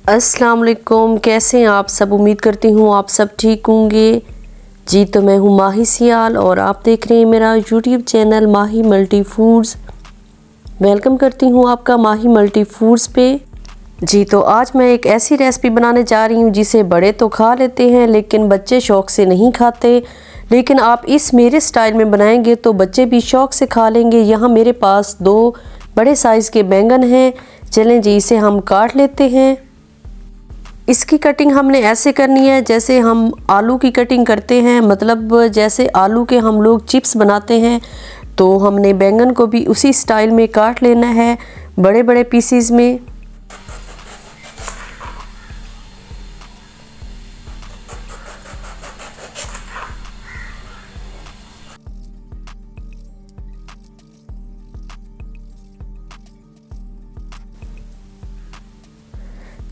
अस्सलाम वालेकुम, कैसे हैं आप सब। उम्मीद करती हूँ आप सब ठीक होंगे जी। तो मैं हूँ माही सियाल और आप देख रहे हैं मेरा यूट्यूब चैनल माही मल्टी फूड्स। वेलकम करती हूँ आपका माही मल्टी फूड्स पे जी। तो आज मैं एक ऐसी रेसिपी बनाने जा रही हूँ जिसे बड़े तो खा लेते हैं लेकिन बच्चे शौक़ से नहीं खाते, लेकिन आप इस मेरे स्टाइल में बनाएंगे तो बच्चे भी शौक़ से खा लेंगे। यहाँ मेरे पास 2 बड़े साइज़ के बैंगन हैं। चलें जी, इसे हम काट लेते हैं। इसकी कटिंग हमने ऐसे करनी है जैसे हम आलू की कटिंग करते हैं, मतलब जैसे आलू के हम लोग चिप्स बनाते हैं, तो हमने बैंगन को भी उसी स्टाइल में काट लेना है, बड़े बड़े पीसीज में।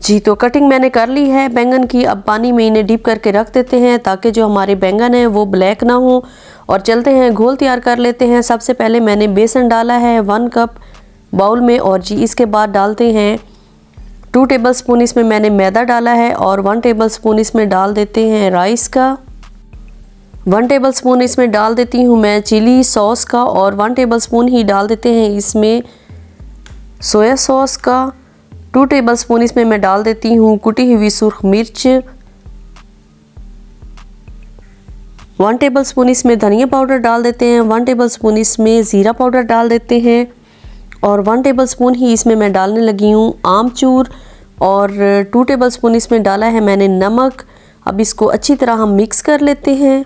जी तो कटिंग मैंने कर ली है बैंगन की। अब पानी में इन्हें डीप करके रख देते हैं ताकि जो हमारे बैंगन हैं वो ब्लैक ना हो। और चलते हैं घोल तैयार कर लेते हैं। सबसे पहले मैंने बेसन डाला है 1 कप बाउल में, और जी इसके बाद डालते हैं 2 टेबलस्पून इसमें मैंने मैदा डाला है, और 1 टेबलस्पून इसमें डाल देते हैं राइस का। 1 टेबलस्पून इसमें डाल देती हूँ मैं चिली सॉस का, और 1 टेबलस्पून ही डाल देते हैं इसमें सोया सॉस का। 2 टेबलस्पून इसमें मैं डाल देती हूँ कुटी हुई सुर्ख मिर्च। 1 टेबलस्पून इसमें धनिया पाउडर डाल देते हैं। 1 टेबलस्पून इसमें ज़ीरा पाउडर डाल देते हैं, और 1 टेबलस्पून ही इसमें मैं डालने लगी हूँ आमचूर, और 2 टेबलस्पून इसमें डाला है मैंने नमक। अब इसको अच्छी तरह हम मिक्स कर लेते हैं।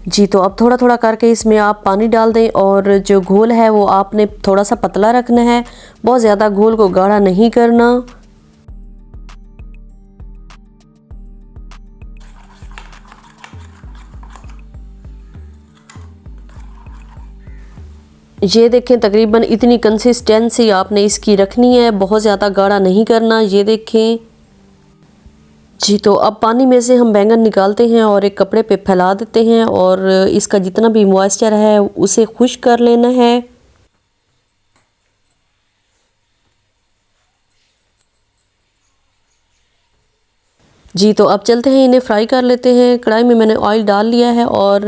जी तो अब थोड़ा थोड़ा करके इसमें आप पानी डाल दें, और जो घोल है वो आपने थोड़ा सा पतला रखना है, बहुत ज़्यादा घोल को गाढ़ा नहीं करना। ये देखें, तकरीबन इतनी कंसिस्टेंसी आपने इसकी रखनी है, बहुत ज़्यादा गाढ़ा नहीं करना। ये देखें जी। तो अब पानी में से हम बैंगन निकालते हैं और एक कपड़े पे फैला देते हैं, और इसका जितना भी मॉइस्चर है उसे खुश्क कर लेना है। जी तो अब चलते हैं इन्हें फ्राई कर लेते हैं। कढ़ाई में मैंने ऑयल डाल लिया है, और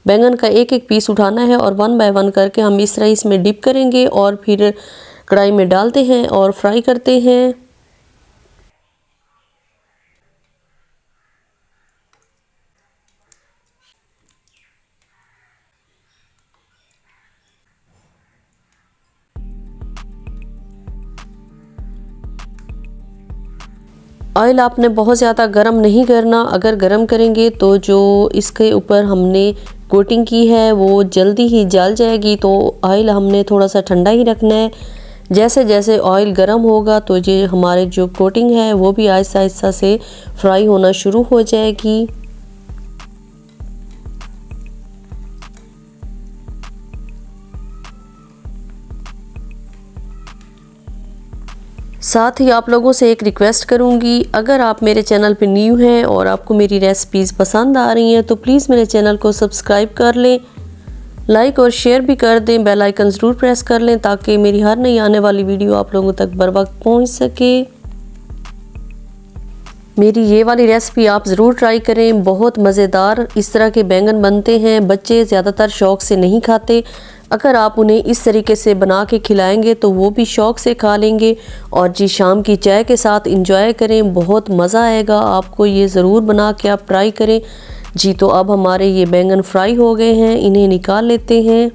बैंगन का एक एक पीस उठाना है, और 1 बाय 1 करके हम इस तरह इसमें डिप करेंगे, और फिर कढ़ाई में डालते हैं और फ्राई करते हैं। ऑयल आपने बहुत ज़्यादा गरम नहीं करना, अगर गरम करेंगे तो जो इसके ऊपर हमने कोटिंग की है वो जल्दी ही जल जाएगी। तो ऑयल हमने थोड़ा सा ठंडा ही रखना है। जैसे जैसे ऑयल गरम होगा तो ये हमारे जो कोटिंग है वो भी आहिस्ता आहिस्ता से फ्राई होना शुरू हो जाएगी। साथ ही आप लोगों से एक रिक्वेस्ट करूंगी, अगर आप मेरे चैनल पे न्यू हैं और आपको मेरी रेसिपीज़ पसंद आ रही हैं तो प्लीज़ मेरे चैनल को सब्सक्राइब कर लें, लाइक और शेयर भी कर दें, बेल आइकन ज़रूर प्रेस कर लें ताकि मेरी हर नई आने वाली वीडियो आप लोगों तक बर वक्त पहुँच सके। मेरी ये वाली रेसिपी आप ज़रूर ट्राई करें, बहुत मज़ेदार इस तरह के बैंगन बनते हैं। बच्चे ज़्यादातर शौक़ से नहीं खाते, अगर आप उन्हें इस तरीके से बना के खिलाएंगे तो वो भी शौक़ से खा लेंगे। और जी शाम की चाय के साथ इंजॉय करें, बहुत मज़ा आएगा आपको। ये ज़रूर बना के आप ट्राई करें। जी तो अब हमारे ये बैंगन फ्राई हो गए हैं, इन्हें निकाल लेते हैं।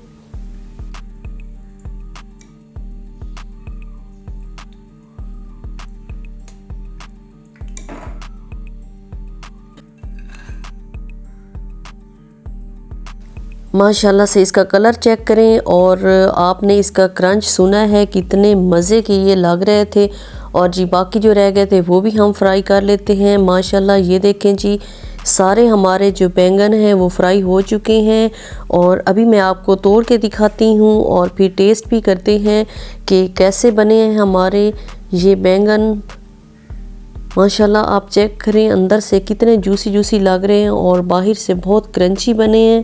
माशाल्लाह से इसका कलर चेक करें, और आपने इसका क्रंच सुना है, कितने मज़े के ये लग रहे थे। और जी बाकी जो रह गए थे वो भी हम फ्राई कर लेते हैं। माशाल्लाह ये देखें जी, सारे हमारे जो बैंगन हैं वो फ्राई हो चुके हैं। और अभी मैं आपको तोड़ के दिखाती हूँ और फिर टेस्ट भी करते हैं कि कैसे बने हैं हमारे ये बैंगन। माशाल्लाह आप चेक करें, अंदर से कितने जूसी जूसी लग रहे हैं और बाहर से बहुत क्रंची बने हैं।